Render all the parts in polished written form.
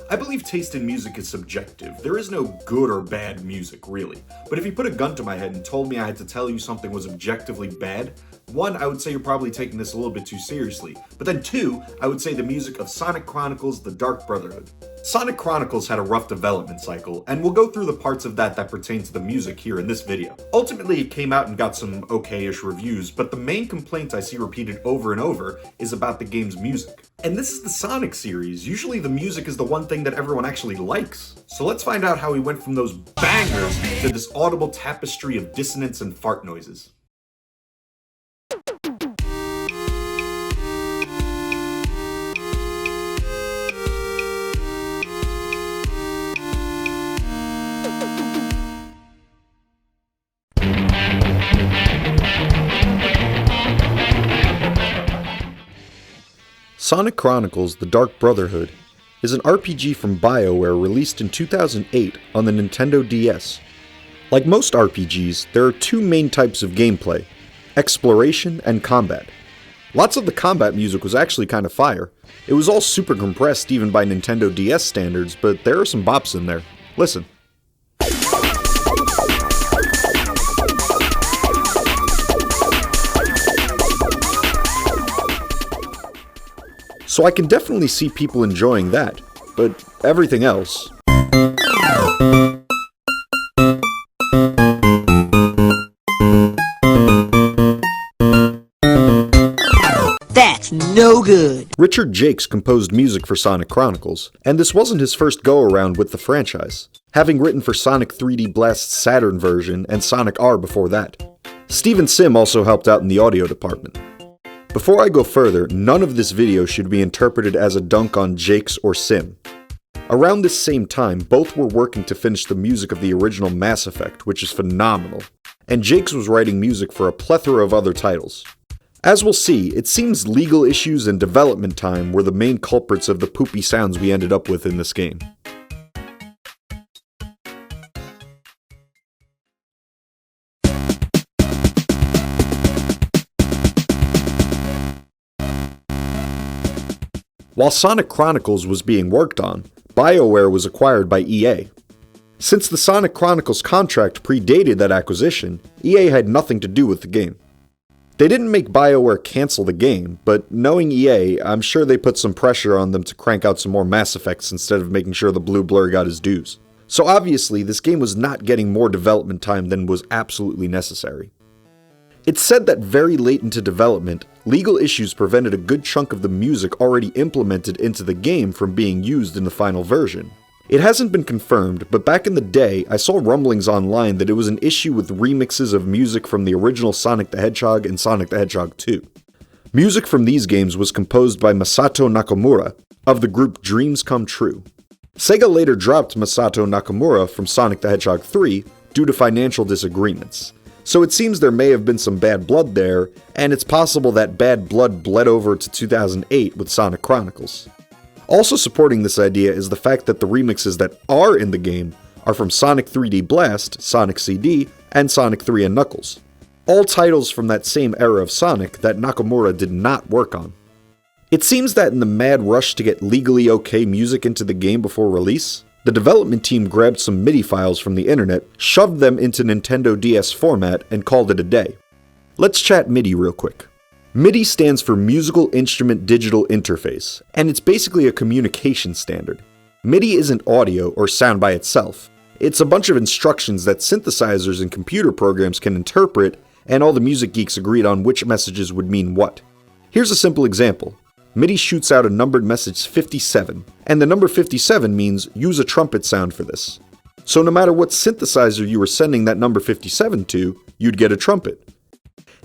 I believe taste in music is subjective. There is no good or bad music, really. But if you put a gun to my head and told me I had to tell you something was objectively bad, one, I would say you're probably taking this a little bit too seriously. But then two, I would say the music of Sonic Chronicles, the Dark Brotherhood. Sonic Chronicles had a rough development cycle, and we'll go through the parts of that pertain to the music here in this video. Ultimately, it came out and got some okay-ish reviews, but the main complaint I see repeated over and over is about the game's music. And this is the Sonic series. Usually the music is the one thing that everyone actually likes. So let's find out how he went from those bangers to this audible tapestry of dissonance and fart noises. Sonic Chronicles: The Dark Brotherhood is an RPG from BioWare released in 2008 on the Nintendo DS. Like most RPGs, there are two main types of gameplay: exploration and combat. Lots of the combat music was actually kind of fire. It was all super compressed even by Nintendo DS standards, but there are some bops in there. Listen. So I can definitely see people enjoying that, but everything else... That's no good. Richard Jacques composed music for Sonic Chronicles, and this wasn't his first go-around with the franchise, having written for Sonic 3D Blast's Saturn version and Sonic R before that. Steven Sim also helped out in the audio department. Before I go further, none of this video should be interpreted as a dunk on Jacques or Sim. Around this same time, both were working to finish the music of the original Mass Effect, which is phenomenal, and Jacques was writing music for a plethora of other titles. As we'll see, it seems legal issues and development time were the main culprits of the poopy sounds we ended up with in this game. While Sonic Chronicles was being worked on, BioWare was acquired by EA. Since the Sonic Chronicles contract predated that acquisition, EA had nothing to do with the game. They didn't make BioWare cancel the game, but knowing EA, I'm sure they put some pressure on them to crank out some more Mass Effects instead of making sure the Blue Blur got his dues. So obviously, this game was not getting more development time than was absolutely necessary. It's said that very late into development, legal issues prevented a good chunk of the music already implemented into the game from being used in the final version. It hasn't been confirmed, but back in the day, I saw rumblings online that it was an issue with remixes of music from the original Sonic the Hedgehog and Sonic the Hedgehog 2. Music from these games was composed by Masato Nakamura of the group Dreams Come True. Sega later dropped Masato Nakamura from Sonic the Hedgehog 3 due to financial disagreements. So it seems there may have been some bad blood there, and it's possible that bad blood bled over to 2008 with Sonic Chronicles. Also supporting this idea is the fact that the remixes that are in the game are from Sonic 3D Blast, Sonic CD, and Sonic 3 and Knuckles. All titles from that same era of Sonic that Nakamura did not work on. It seems that in the mad rush to get legally okay music into the game before release, the development team grabbed some MIDI files from the internet, shoved them into Nintendo DS format, and called it a day. Let's chat MIDI real quick. MIDI stands for Musical Instrument Digital Interface, and it's basically a communication standard. MIDI isn't audio or sound by itself. It's a bunch of instructions that synthesizers and computer programs can interpret, and all the music geeks agreed on which messages would mean what. Here's a simple example. MIDI shoots out a numbered message 57, and the number 57 means use a trumpet sound for this. So no matter what synthesizer you were sending that number 57 to, you'd get a trumpet.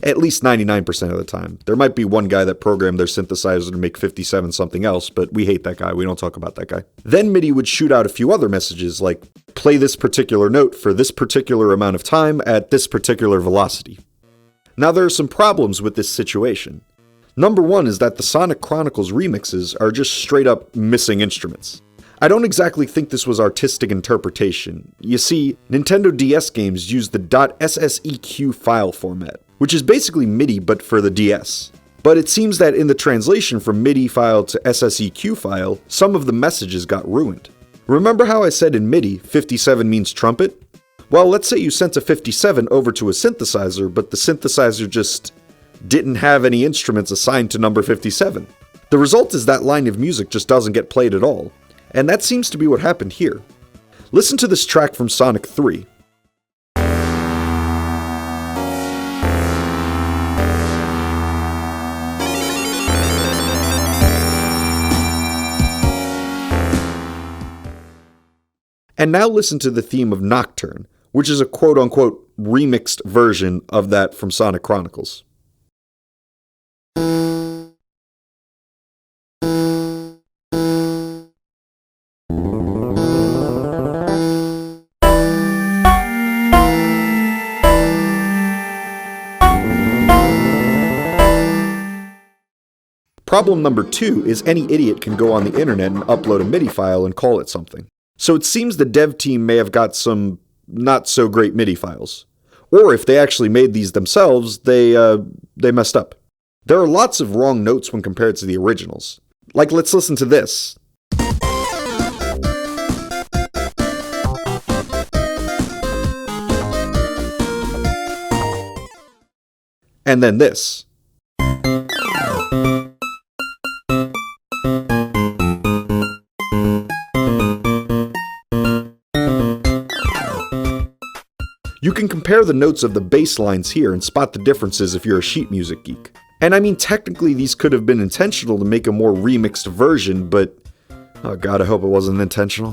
At least 99% of the time. There might be one guy that programmed their synthesizer to make 57 something else, but we hate that guy, we don't talk about that guy. Then MIDI would shoot out a few other messages like, play this particular note for this particular amount of time at this particular velocity. Now there are some problems with this situation. Number one is that the Sonic Chronicles remixes are just straight up missing instruments. I don't exactly think this was artistic interpretation. You see, Nintendo DS games use the .sseq file format, which is basically MIDI but for the DS. But it seems that in the translation from MIDI file to SSEQ file, some of the messages got ruined. Remember how I said in MIDI, 57 means trumpet? Well, let's say you sent a 57 over to a synthesizer, but the synthesizer just didn't have any instruments assigned to number 57. The result is that line of music just doesn't get played at all, and that seems to be what happened here. Listen to this track from Sonic 3. And now listen to the theme of Nocturne, which is a quote-unquote remixed version of that from Sonic Chronicles. Problem number 2 is any idiot can go on the internet and upload a MIDI file and call it something. So it seems the dev team may have got some not so great MIDI files. Or if they actually made these themselves, they messed up. There are lots of wrong notes when compared to the originals. Like, let's listen to this. And then this. You can compare the notes of the bass lines here and spot the differences if you're a sheet music geek. And I mean, technically these could have been intentional to make a more remixed version, but oh god, I hope it wasn't intentional.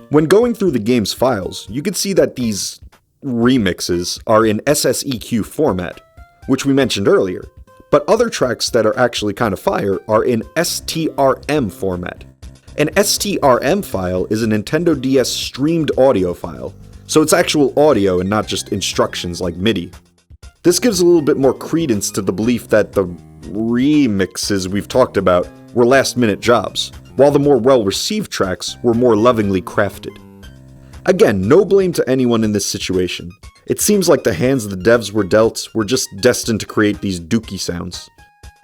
When going through the game's files, you can see that these remixes are in SSEQ format, which we mentioned earlier, but other tracks that are actually kind of fire are in STRM format. An STRM file is a Nintendo DS streamed audio file, so it's actual audio and not just instructions like MIDI. This gives a little bit more credence to the belief that the remixes we've talked about were last-minute jobs, while the more well-received tracks were more lovingly crafted. Again, no blame to anyone in this situation. It seems like the hands the devs were dealt were just destined to create these dookie sounds.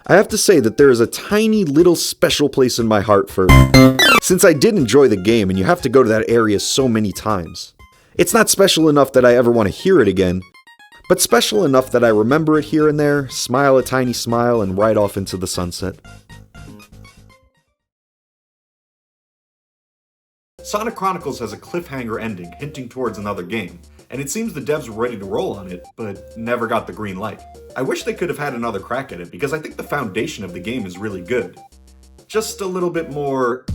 I have to say that there is a tiny little special place in my heart for, since I did enjoy the game and you have to go to that area so many times. It's not special enough that I ever want to hear it again, but special enough that I remember it here and there, smile a tiny smile, and ride off into the sunset. Sonic Chronicles has a cliffhanger ending hinting towards another game, and it seems the devs were ready to roll on it, but never got the green light. I wish they could have had another crack at it, because I think the foundation of the game is really good. Just a little bit more...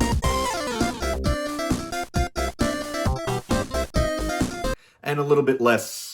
and a little bit less